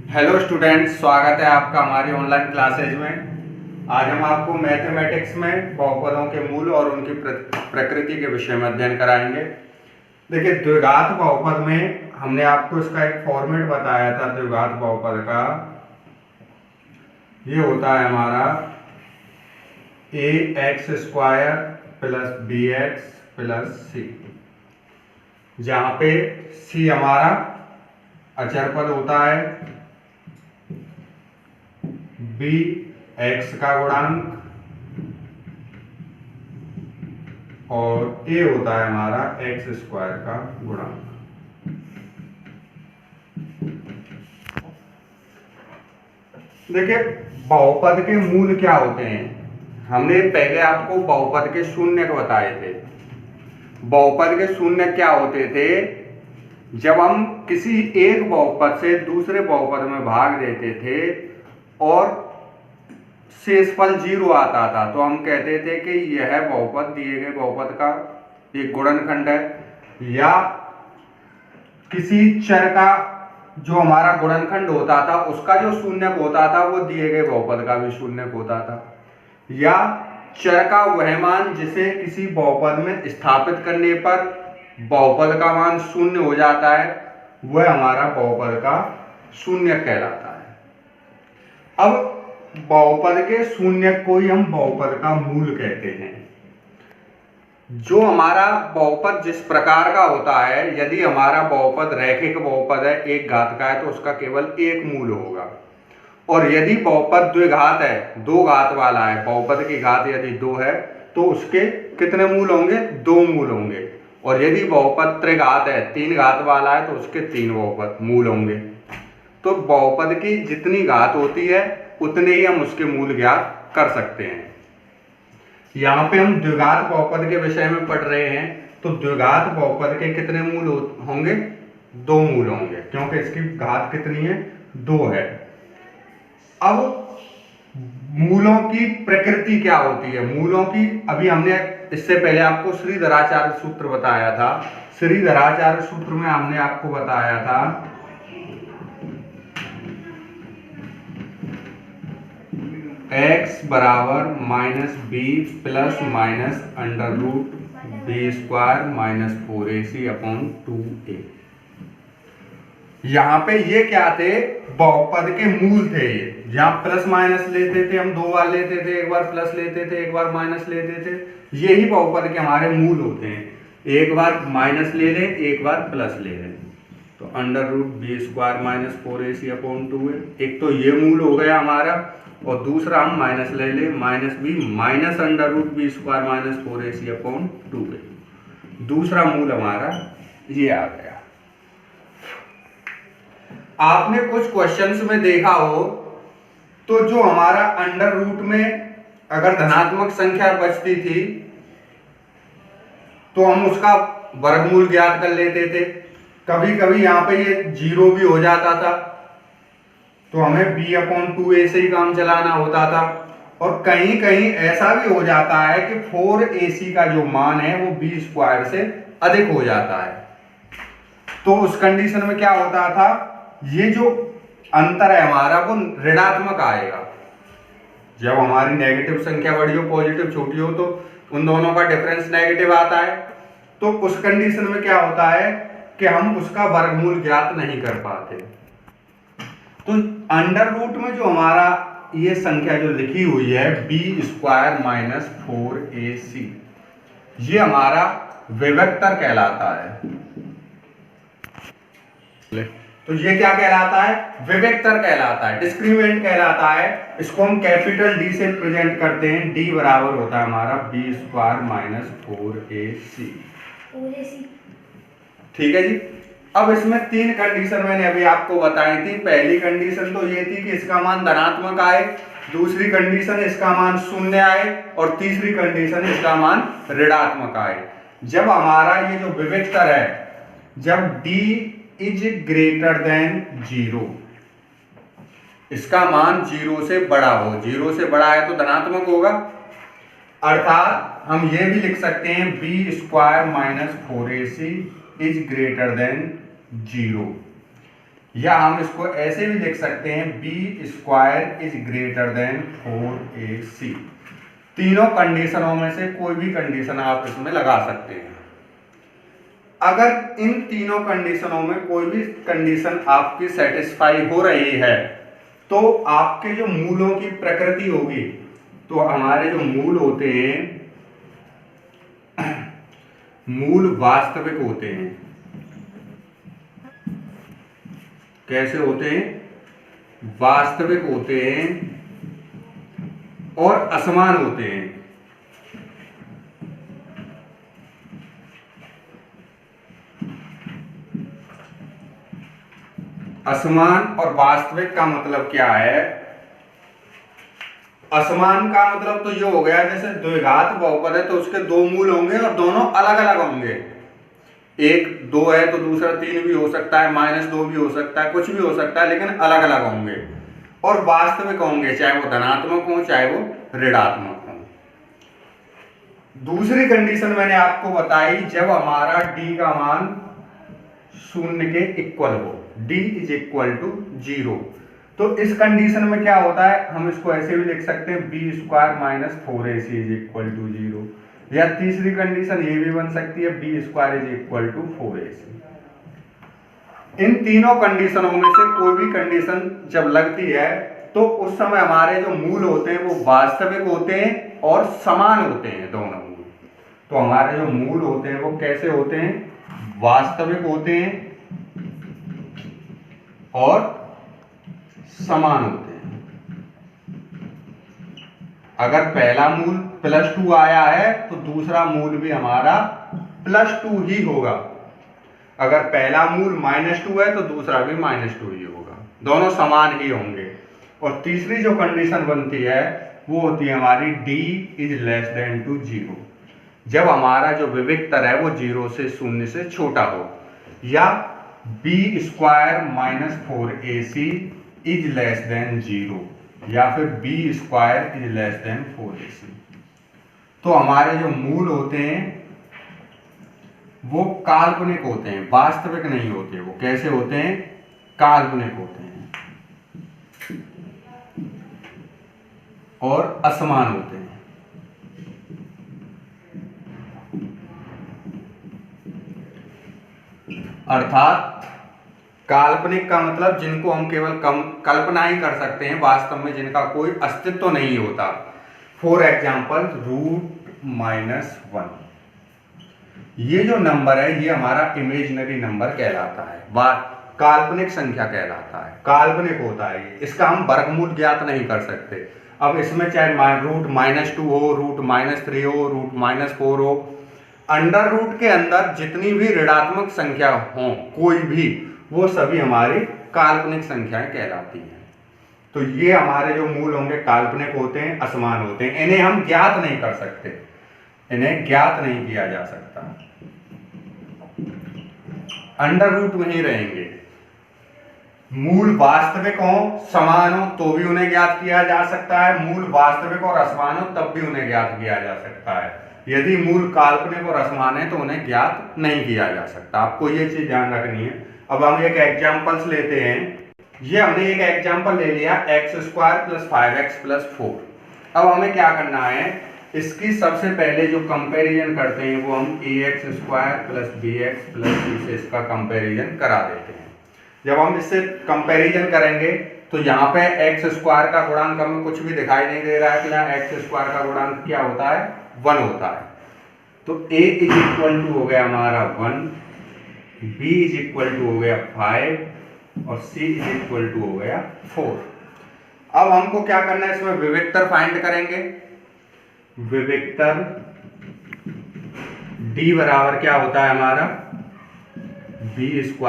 Hello students, स्वागत है आपका हमारी ऑनलाइन क्लासेज में। आज हम आपको मैथमेटिक्स में बहुपदों के मूल और उनकी प्रकृति के विषय में अध्ययन कराएंगे। देखिए, द्विघात बहुपद में हमने आपको इसका एक फॉर्मेट बताया था। द्विघात बहुपद का ये होता है हमारा ax² plus bx plus c, जहाँ पे c हमारा अचर पद होता है, b x का गुणांक और a होता है हमारा x² का गुणांक। देखिए, बहुपद के मूल क्या होते हैं। हमने पहले आपको बहुपद के शून्य बताए थे। बहुपद के शून्य क्या होते थे? जब हम किसी एक बहुपद से दूसरे बहुपद में भाग देते थे और शेषफल 0 आता था तो हम कहते थे कि यह बहुपद दिए गए बहुपद का एक गुणनखंड है, या किसी चर का जो हमारा गुणनखंड होता था उसका जो शून्यक होता था वो दिए गए बहुपद का भी शून्यक होता था, या चर का वह मान जिसे किसी बहुपद में स्थापित करने पर बहुपद का मान शून्य हो जाता है, वह हमारा बहुपद का शून्यक कहलाता है। अब बहुपद के शून्यक को ही हम बहुपद का मूल कहते हैं। जो हमारा बहुपद जिस प्रकार का होता है, यदि हमारा बहुपद रैखिक बहुपद है, एक घात का है, तो उसका केवल एक मूल होगा। और यदि बहुपद द्विघात है, दो घात वाला है, बहुपद की घात यदि 2 है तो उसके कितने मूल होंगे? 2 मूल होंगे। और यदि बहुपद त्रिघात है, 3 घात वाला है, तो उसके 3 बहुपद मूल होंगे। तो बहुपद की जितनी घात होती है उतने ही हम उसके मूल ज्ञात कर सकते हैं। यहाँ पे हम द्विघात बहुपद के विषय में पढ़ रहे हैं, तो द्विघात बहुपद के कितने मूल होंगे? 2 मूल होंगे, क्योंकि इसकी घात कितनी है? 2 है। अब मूलों की प्रकृति क्या होती है? मूलों की अभी हमने इससे पहले आपको श्रीधराचार्य सूत्र बताया था। श्रीधराचार्य सूत्र में हमने आपको बताया था x बराबर -b plus minus under root b² minus 4ac upon 2a। यहाँ पे ये क्या थे? बहुपद के मूल थे। ये जहाँ प्लस माइनस लेते थे हम, 2 बार लेते थे, एक बार प्लस लेते थे, एक बार माइनस लेते थे, यही बहुपद के हमारे मूल होते हैं। एक बार माइनस ले लें, एक बार प्लस ले लें, तो under root b² minus 4ac upon 2a। एक तो ये मूल हो गया हमारा, और दूसरा हम माइनस ले लें, -b minus under root b² minus 4ac upon 2a। दूसरा मूल हमारा ये आ गया। आपने कुछ क्वेश्चंस में देखा हो तो जो हमारा अंडर रूट में अगर धनात्मक संख्या बचती थी तो हम उसका वर्गमूल ज्ञात कर लेते थे। कभी कभी यहाँ पे ये 0 भी हो जाता था तो हमें b/2a से ही काम चलाना होता था। और कहीं कहीं ऐसा भी हो जाता है कि 4ac का जो मान है वो b² से अधिक हो जाता है। तो उस कंडीशन में क्या होता था? ये जो अंतर है हमारा वो ऋणात्मक आएगा। जब हमारी नेगेटिव संख्या बड़ी हो, पॉजिटिव छोटी हो, तो उन दोनों का डिफरेंस नेगेटिव आता है। तो उस कंडीशन में क्या होता है कि हम उसका वर्गमूल ज्ञात नहीं कर पाते। तो अंडर रूट में जो हमारा ये संख्या जो लिखी हुई है b² माइनस 4ac, ये हमारा विभक्तर कहलाता है। तो ये क्या कहलाता है? विभक्तर कहलाता है, डिस्क्रीमिनेंट कहलाता है। इसको हम कैपिटल D से प्रेजेंट करते हैं। D बराबर होता है हमारा b² माइनस 4ac। ठीक है जी। अब इसमें 3 कंडीशन मैंने अभी आपको बताई थी। पहली कंडीशन तो ये थी कि इसका मान धनात्मक आए, दूसरी कंडीशन इसका मान 0 आए, और तीसरी कंडीशन इसका मान ऋणात्मक आए। जब हमारा ये जो विभक्तर है, जब D इज ग्रेटर देन 0, इसका मान 0 से बड़ा हो, 0 से बड़ा है तो धनात्मक होगा, अर्थात हम ये भी लिख सकते हैं b² minus 4ac is greater then 0। या हम इसको ऐसे भी लिख सकते हैं b square is greater than 4ac। तीनों कंडीशनों में से कोई भी कंडीशन आप इसमें लगा सकते हैं। अगर इन तीनों कंडीशनों में कोई भी कंडीशन आपकी सेटिस्फाई हो रही है तो आपके जो मूलों की प्रकृति होगी, तो हमारे जो मूल होते हैं मूल वास्तविक होते हैं। कैसे होते हैं? वास्तविक होते हैं और असमान होते हैं। असमान और वास्तविक का मतलब क्या है? असमान का मतलब तो ये हो गया जैसे द्विघात बहुपद है तो उसके दो मूल होंगे और दोनों अलग अलग होंगे। एक 2 है तो दूसरा 3 भी हो सकता है, -2 भी हो सकता है, कुछ भी हो सकता है, लेकिन अलग अलग होंगे और वास्तविक होंगे, चाहे वो धनात्मक हो चाहे वो ऋणात्मक हो। दूसरी कंडीशन मैंने आपको बताई, जब हमारा d का मान 0 के इक्वल हो, d = 0। तो इस कंडीशन में क्या होता है, हम इसको ऐसे भी लिख सकते हैं b² - 4ac = 0। या तीसरी कंडीशन ये भी बन सकती है b² = 4ac। इन तीनों कंडीशनों में से कोई भी कंडीशन जब लगती है तो उस समय हमारे जो मूल होते हैं वो वास्तविक होते हैं और समान होते हैं, दोनों मूल। तो हमारे जो मूल होते हैं वो कैसे होते हैं? वास्तविक होते हैं और समान होते हैं। अगर पहला मूल +2 आया है तो दूसरा मूल भी हमारा +2 ही होगा। अगर पहला मूल -2 है तो दूसरा भी -2 ही होगा, दोनों समान ही होंगे। और तीसरी जो कंडीशन बनती है वो होती है हमारी d << 0। जब हमारा जो विविक्तर है वो 0 से 0 से छोटा हो, या b² - 4ac > 0, या फिर b² > 4ac। तो हमारे जो मूल होते हैं वो काल्पनिक होते हैं, वास्तविक नहीं होते। वो कैसे होते हैं? काल्पनिक होते हैं और असमान होते हैं। अर्थात काल्पनिक का मतलब जिनको हम केवल कल्पना ही कर सकते हैं, वास्तव में जिनका कोई अस्तित्व नहीं होता। फॉर एग्जाम्पल √-1, ये जो नंबर है ये हमारा इमेजिनरी नंबर कहलाता है, काल्पनिक संख्या कहलाता है, काल्पनिक होता है ये। इसका हम वर्गमूल ज्ञात नहीं कर सकते। अब इसमें चाहे √-2 हो, √-3 हो, √-4 हो, अंडर रूट के अंदर जितनी भी ऋणात्मक संख्या हो कोई भी, वो सभी हमारी काल्पनिक संख्याएं कहलाती हैं। तो ये हमारे जो मूल होंगे काल्पनिक होते हैं, असमान होते हैं। इन्हें हम ज्ञात नहीं कर सकते, इन्हें ज्ञात नहीं किया जा सकता, अंडर रूट में ही रहेंगे। मूल वास्तविक हो, समान हो तो भी उन्हें ज्ञात किया जा सकता है, मूल वास्तविक और असमान हो तब भी उन्हें ज्ञात किया जा सकता है। यदि मूल काल्पनिक और असमान है तो उन्हें ज्ञात नहीं किया जा सकता। आपको ये चीज ध्यान रखनी है। अब हम एक एग्जांपल्स लेते हैं। ये हमने एक एग्जांपल ले लिया x² + 5x + 4। अब हमें क्या करना है, इसकी सबसे पहले जो कंपैरिजन करते हैं वो हम ax² + bx + c से इसका कंपैरिजन करा देते हैं। जब हम इससे कंपैरिजन करेंगे तो यहाँ पे x² का गुणांक हमें कुछ भी दिखाई नहीं दे रहा है, तो यहाँ x² का गुणांक क्या होता है? 1 होता है। तो a = हो गया हमारा 1, b = हो गया 5 और c = हो गया 4। अब हमको क्या करना है, इसमें विविक्तर फाइंड करेंगे। विविक्तर d बराबर क्या होता है हमारा? b² -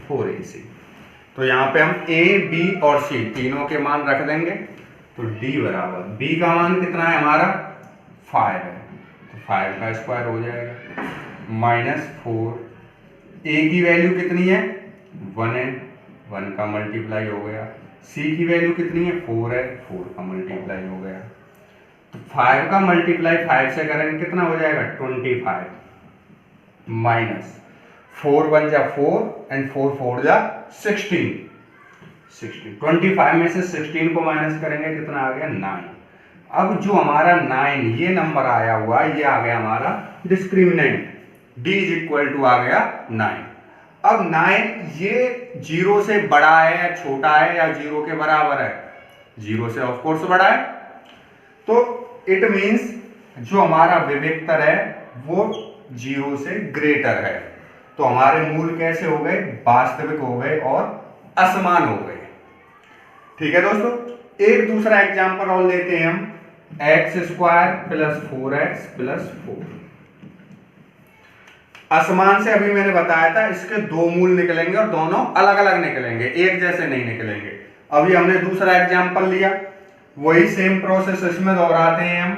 4ac। तो यहाँ पे हम a, b और c तीनों के मान रख देंगे। तो d बराबर, b का मान कितना है हमारा? 5 है, तो 5 का स्क्वायर हो जाएगा, -4, a की वैल्यू कितनी है? 1 है, 1 का मल्टीप्लाई हो गया। c की वैल्यू कितनी है? 4 है, 4 का मल्टीप्लाई हो गया। तो 5 का मल्टीप्लाई 5 से करेंगे कितना हो जाएगा? 25 - 4 1 जा 4 एंड 4 4 जा 16। 25 में से 16 को माइनस करेंगे, कितना आ गया 9। अब जो हमारा 9 ये नंबर आया हुआ, ये आ गया हमारा discriminant, d is equal to आ गया 9। अब 9 ये 0 से बड़ा है या छोटा है या 0 के बराबर है? 0 से ऑफ कोर्स बड़ा है। तो इट मींस जो हमारा विवेक्तर है वो 0 से ग्रेटर है। तो हमारे मूल कैसे हो गए? वास्तविक हो गए और असमान हो गए। ठीक है दोस्तों, एक दूसरा एग्जांपल और लेते हैं हम, x² प्लस 4x प्लस 4। असमान से अभी मैंने बताया था इसके दो मूल निकलेंगे और दोनों अलग अलग निकलेंगे, एक जैसे नहीं निकलेंगे। अभी हमने दूसरा एग्जांपल लिया, वही सेम प्रोसेस इसमें दोहराते हैं हम।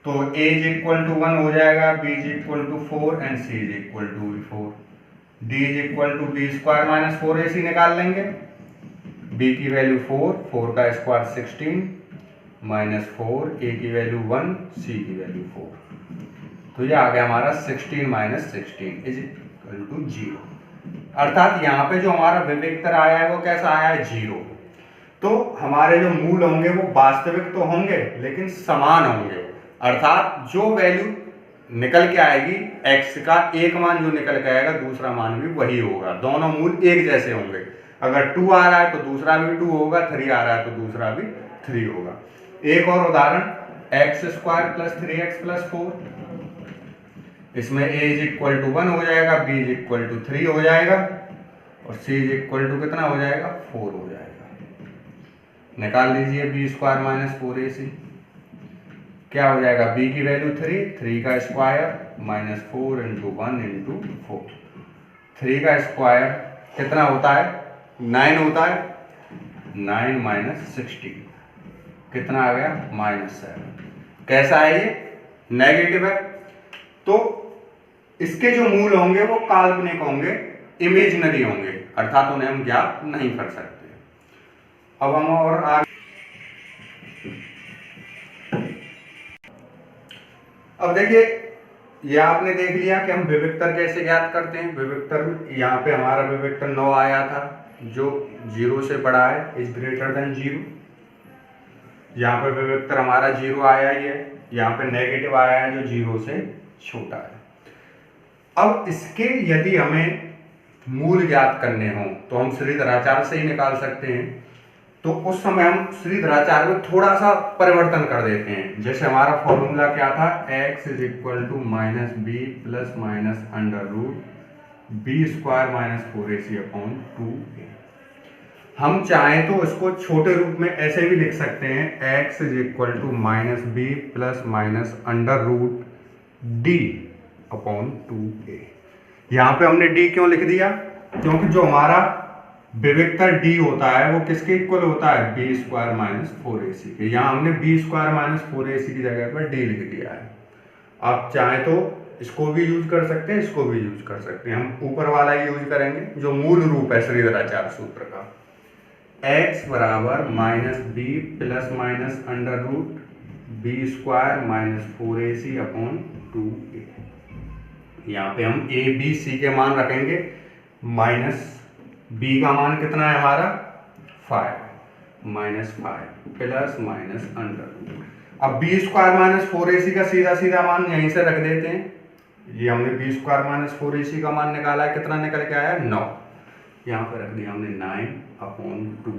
तो a इज इक्वल टू 1 हो जाएगा, b is equal to 4 and c is equal to 4। d is equal to b square minus 4ac निकाल लेंगे। b की वैल्यू 4 का स्क्वायर 16 माइनस 4, a की वैल्यू 1, c की वैल्यू 4। तो ये आ गया हमारा 16 माइनस 16 इज इक्वल टू 0। अर्थात यहाँ पे जो हमारा विवेक्तर आया है वो कैसा आया है? 0। तो हमारे जो मूल होंगे वो वास्तविक तो होंगे लेकिन समान होंगे। अर्थात जो वैल्यू निकल के आएगी x का, एक मान जो निकल के आएगा दूसरा मान भी वही होगा, दोनों मूल एक जैसे होंगे। अगर 2 आ रहा है तो दूसरा भी 2 होगा, 3 आ रहा है तो दूसरा भी 3 होगा। एक और उदाहरण, x² प्लस 3x प्लस 4। इसमें a इज इक्वल टू 1 हो जाएगा, b इज इक्वल टू 3 हो जाएगा और c इज इक्वल टू कितना हो जाएगा? 4 हो जाएगा। निकाल लीजिए b स्क्वायर माइनस 4ac, क्या हो जाएगा? b की वैल्यू 3 का स्क्वायर माइनस 4 इंटू 1 इंटू 4। 3 का स्क्वायर कितना होता है? 9 होता है। 9 माइनस 16 कितना आ गया? -7। कैसा है ये? नेगेटिव है। तो इसके जो मूल होंगे वो काल्पनिक होंगे, इमेजिनरी होंगे, अर्थात उन्हें हम ज्ञात नहीं कर सकते। अब हम और आगे, अब देखिए ये आपने देख लिया कि हम विवेक्तर कैसे ज्ञात करते हैं। विवेक्तर, यहाँ पे हमारा विवेक्तर 9 आया था जो 0 से बड़ा है, इज ग्रेटर देन 0। यहाँ पे विवेक्तर हमारा 0 आया ही है, यहाँ पे नेगेटिव आया है जो 0 से छोटा है। अब इसके यदि हमें मूल ज्ञात करने हो तो हम श्रीधराचार्य से ही निकाल सकते हैं। तो उस समय हम श्रीधराचार्य में थोड़ा सा परिवर्तन कर देते हैं। जैसे हमारा फॉर्मूला क्या था? x is equal to minus B plus minus under root B square minus 4ac upon 2a। हम चाहें तो इसको छोटे रूप में ऐसे भी लिख सकते हैं, x is equal to minus B plus minus under root d upon 2a। यहाँ पे हमने d क्यों लिख दिया? क्योंकि जो हमारा विवेक्तर d होता है वो किसके इक्वल होता है? b स्क्वायर माइनस 4ac के। यहाँ हमने b स्क्वायर माइनस 4ac की जगह पर d लिख दिया है। आप चाहें तो इसको भी यूज कर सकते हैं, इसको भी यूज कर सकते हैं। हम ऊपर वाला यूज करेंगे जो मूल रूप है श्रीधराचार्य सूत्र का। x बराबर minus B plus minus under root B square minus 4ac upon 2a। यहाँ पे हम a b c के मान रखेंगे। माइनस b का मान कितना है हमारा? 5 minus 5 plus minus under root. अब b स्क्वायर माइनस 4ac का सीधा सीधा मान यहीं से रख देते हैं। ये हमने b स्क्वायर माइनस 4ac का मान निकाला है, कितना निकल के आया? 9। यहाँ पे रख दिया हमने 9 अपॉन 2,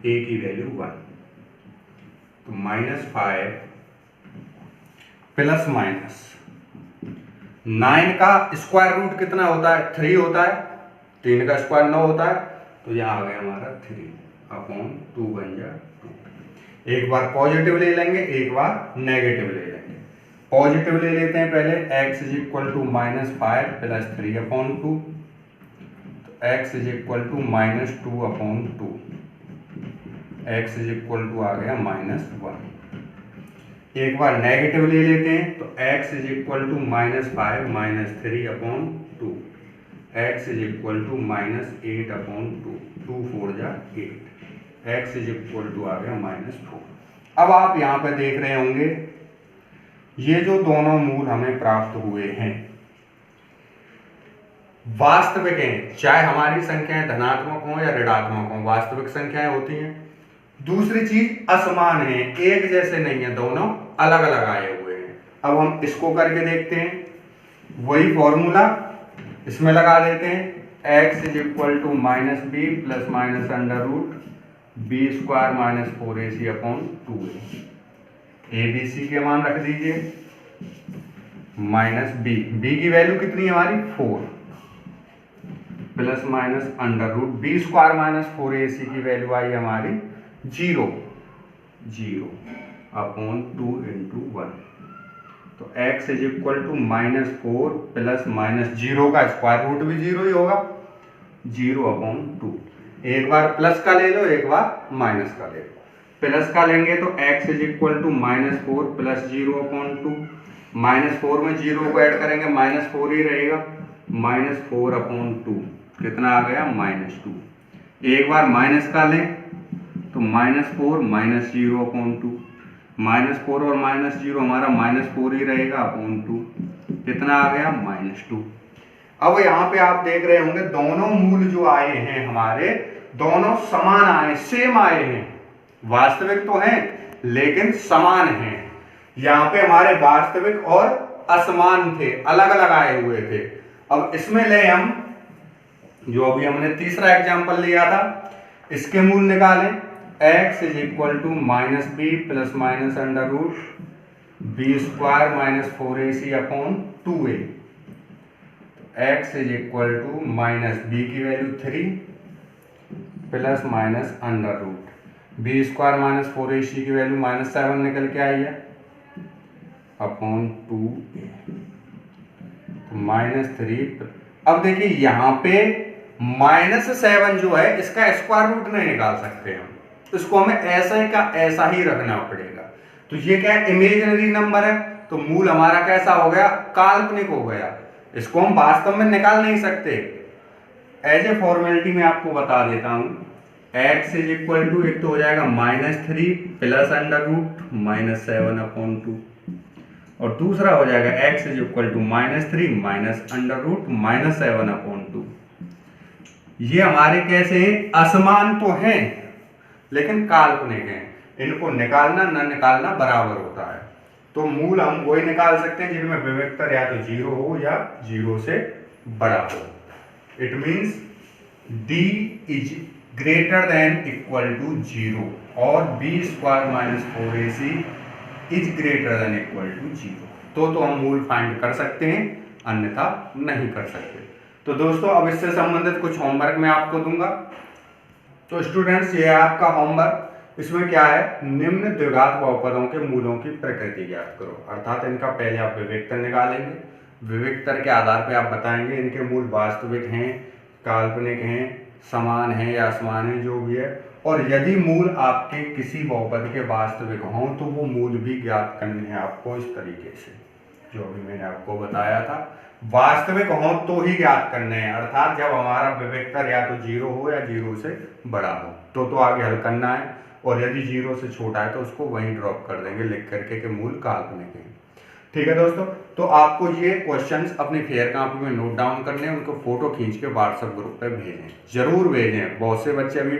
a की वैल्यू 1। तो -5 प्लस माइनस 9 का स्क्वायर रूट कितना होता है? 3 होता है। 3 का स्क्वायर 9 होता है। तो यहाँ आ गया हमारा 3 अपॉन 2 बन जा 2। एक बार पॉजिटिव ले लेंगे, एक बार नेगेटिव ले लेंगे। पॉजिटिव ले लेते हैं पहले, x is equal to -5 plus 3 upon 2। तो x is equal to -2 upon 2। x is equal to आ गया -1। एक बार नेगेटिव ले लेते हैं तो x is equal to -5 minus 3 upon 2। x is equal to -8 upon 2। 2 4 जा 8। x इज इक्वल टू आ गया -4। अब आप यहाँ पे देख रहे होंगे ये जो दोनों मूल हमें प्राप्त हुए हैं वास्तविक हैं, चाहे हमारी संख्याएं धनात्मक हों या ऋणात्मक हों, वास्तविक संख्याएं होती हैं। दूसरी चीज असमान है, एक जैसे नहीं है, दोनों अलग अलग आए हुए हैं। अब हम इसको करके देखते हैं, वही फॉर्मूला इसमें लगा देते हैं, x is equal to minus B plus minus under root B square minus 4ac upon 2a। A B C के मान रख दीजिए, माइनस बी, बी की वैल्यू कितनी है हमारी 4, plus minus under root B square minus 4ac की value आई हमारी 0 अपॉन 2 इंटू 1। तो x is equal to minus 4 plus minus 0 का स्क्वायर रूट भी 0 ही होगा, 0 अपॉन 2। एक बार प्लस का ले लो, एक बार माइनस का ले लो। प्लस का लेंगे तो x is equal to minus 4 plus 0 upon 2, minus 4 में 0 को ऐड करेंगे माइनस 4 ही रहेगा, माइनस 4 अपॉन 2 कितना आ गया माइनस 2। एक बार माइनस का लें तो माइनस 4 माइनस 0 अपॉन 2, माइनस 4 और माइनस 0 हमारा माइनस 4 ही रहेगा अपॉन 2, कितना आ गया माइनस 2। अब यहाँ पे आप देख रहे होंगे दोनों मूल जो आए हैं हमारे, दोनों समान आए, सेम आए हैं, वास्तविक तो हैं लेकिन समान हैं। यहाँ पे हमारे वास्तविक और असमान थे, अलग अलग आए हुए थे। अब इसमें ले हम जो अभी हमने तीसरा एग्जांपल लिया था, इसके मूल निकालें, x is equal to minus B plus minus under root B square minus 4ac upon 2a। x is equal to minus B की value 3 plus minus under root B square minus 4ac की value minus 7 निकल के आई है upon 2a, तो minus 3। अब देखिए यहाँ पे माइनस 7 जो है इसका स्क्वायर रूट नहीं निकाल सकते हम, इसको हमें ऐसा का ऐसा ही रखना पड़ेगा। तो ये क्या है, इमेजिनरी नंबर है, तो मूल हमारा कैसा हो गया, काल्पनिक हो गया, इसको हम वास्तव में निकाल नहीं सकते। एज ए फॉर्मेलिटी में आपको बता देता हूं, x इज इक्वल टू एक तो हो जाएगा minus 3 plus under root minus 7 upon 2, और दूसरा हो जाएगा x is equal to minus 3 minus under root minus 7 upon 2। ये हमारे कैसे हैं, असमान तो हैं लेकिन काल्पनिक हैं, इनको निकालना न निकालना बराबर होता है। तो मूल हम वही निकाल सकते हैं जिनमें विविक्तर या तो 0 हो या 0 से बड़ा हो। It means d is greater than equal to 0 और b square minus 4ac is greater than equal to 0, तो हम मूल फाइंड कर सकते हैं, अन्यथा नहीं कर सकते। तो दोस्तों अब इससे संबंधित कुछ होमवर्क मैं आपको दूंगा। तो स्टूडेंट्स ये है आपका होमवर्क, इसमें क्या है, निम्न द्विघात बहुपदों के मूलों की प्रकृति ज्ञात करो। अर्थात इनका पहले आप विविक्तर निकालेंगे, विविक्तर के आधार पर आप बताएंगे इनके मूल वास्तविक हैं, काल्पनिक हैं, समान है या असमान है, जो भी है। और यदि मूल आपके किसी बहुपद के वास्तविक हों तो वो मूल भी ज्ञात करने हैं आपको इस तरीके से, जो अभी मैंने आपको बताया था। वास्तविक हों तो ही ज्ञात करने हैं, अर्थात जब हमारा विविक्तर या तो 0 हो या 0 से बड़ा हो तो आगे हल करना है, और यदि 0 से छोटा है तो उसको वहीं ड्रॉप कर देंगे लिख करके के मूल काल्पनिक है। ठीक है दोस्तों, तो आपको ये क्वेश्चंस अपनी फेयर कॉपी में नोट डाउन करने हैं, उनको फोटो खींच के व्हाट्सएप ग्रुप पे भेजें, जरूर भेजें। बहुत से बच्चे अभी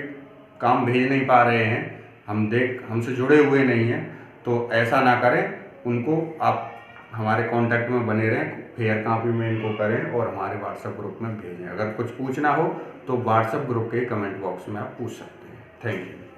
काम भेज नहीं पा रहे हैं, हमसे जुड़े हुए नहीं हैं, तो ऐसा ना करें, उनको आप हमारे कांटेक्ट में बने रहें, फेयर कॉपी में इनको करें और हमारे व्हाट्सएप ग्रुप में भेजें। अगर कुछ पूछना हो तो व्हाट्सएप ग्रुप के कमेंट बॉक्स में आप पूछ सकते हैं। Thank you.